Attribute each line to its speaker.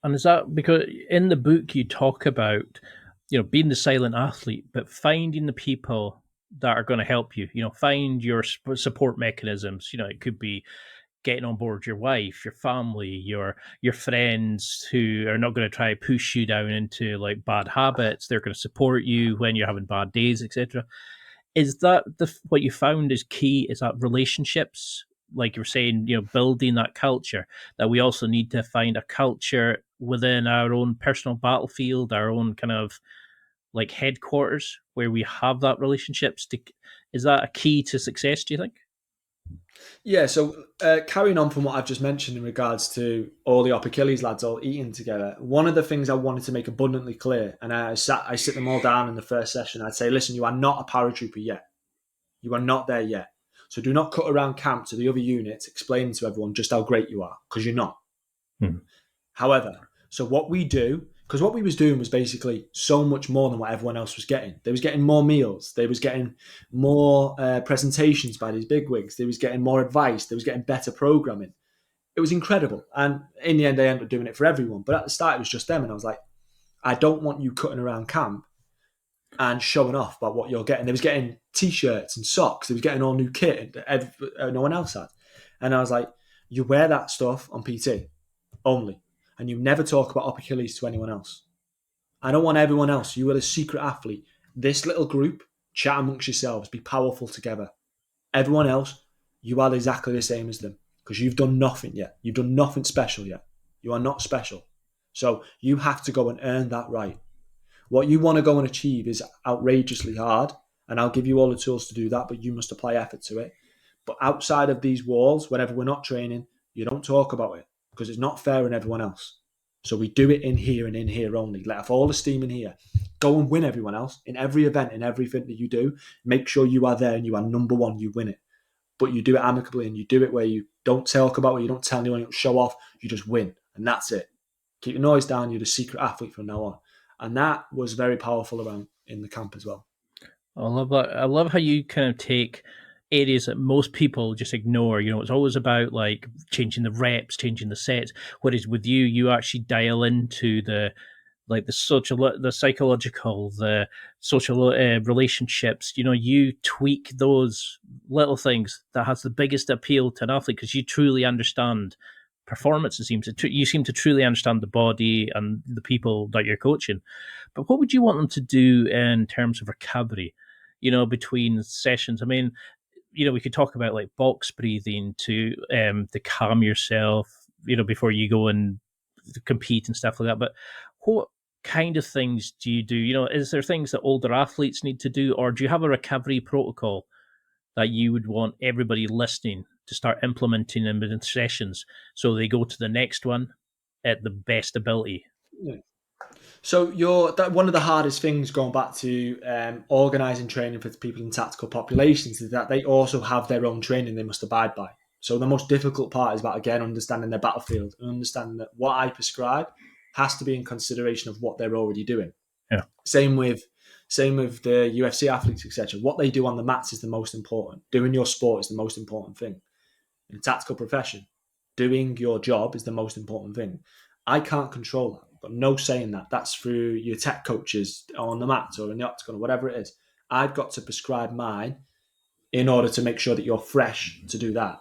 Speaker 1: And is that because in the book you talk about, being the silent athlete, but finding the people that are going to help you, find your support mechanisms. It could be getting on board your wife, your family, your friends who are not going to try to push you down into like bad habits. They're going to support you when you're having bad days, etc. Is that what you found is key? Is that relationships, like you're saying, building that culture? That we also need to find a culture within our own personal battlefield, our own kind of like headquarters, where we have that relationships. Is that a key to success? Do you think?
Speaker 2: Yeah, so carrying on from what I've just mentioned in regards to all the Up Achilles lads all eating together, one of the things I wanted to make abundantly clear, and I sit them all down in the first session. I'd say, listen, you are not a paratrooper yet. You are not there yet. So do not cut around camp to the other units explaining to everyone just how great you are, because you're not.
Speaker 1: Hmm.
Speaker 2: However, so what we do, because what we was doing was basically so much more than what everyone else was getting. They was getting more meals. They was getting more presentations by these bigwigs. They was getting more advice. They was getting better programming. It was incredible. And in the end, they ended up doing it for everyone. But at the start, it was just them. And I was like, I don't want you cutting around camp and showing off about what you're getting. They was getting t-shirts and socks. They was getting all new kit no one else had. And I was like, you wear that stuff on PT only, and you never talk about Up Achilles to anyone else. I don't want everyone else. You are the secret athlete. This little group, chat amongst yourselves, be powerful together. Everyone else, you are exactly the same as them because you've done nothing yet. You've done nothing special yet. You are not special. So you have to go and earn that right. What you want to go and achieve is outrageously hard, and I'll give you all the tools to do that, but you must apply effort to it. But outside of these walls, whenever we're not training, you don't talk about it because it's not fair on everyone else. So we do it in here and in here only. Let off all the steam in here. Go and win everyone else in every event, in everything that you do. Make sure you are there and you are number one. You win it, but you do it amicably and you do it where you don't talk about it. You don't tell anyone. You don't show off. You just win, and that's it. Keep your noise down. You're the secret athlete from now on, and that was very powerful around in the camp as well.
Speaker 1: I love that. I love how you kind of take areas that most people just ignore. It's always about like changing the reps, changing the sets. Whereas with you, you actually dial into the like the social, the psychological, the social relationships. You tweak those little things that has the biggest appeal to an athlete because you truly understand performance. It seems you seem to truly understand the body and the people that you're coaching. But what would you want them to do in terms of recovery? Between sessions. I mean, we could talk about like box breathing to calm yourself, before you go and compete and stuff like that. But what kind of things do you do? Is there things that older athletes need to do, or do you have a recovery protocol that you would want everybody listening to start implementing in sessions so they go to the next one at the best ability?
Speaker 2: Yeah. So one of the hardest things going back to organising training for people in tactical populations is that they also have their own training they must abide by. So the most difficult part is about again understanding their battlefield and understanding that what I prescribe has to be in consideration of what they're already doing.
Speaker 1: Yeah.
Speaker 2: Same with the UFC athletes, etc. What they do on the mats is the most important. Doing your sport is the most important thing. In a tactical profession, doing your job is the most important thing. I can't control that. I've got no say in that. That's through your tech coaches on the mat or in the octagon or whatever it is. I've got to prescribe mine in order to make sure that you're fresh to do that.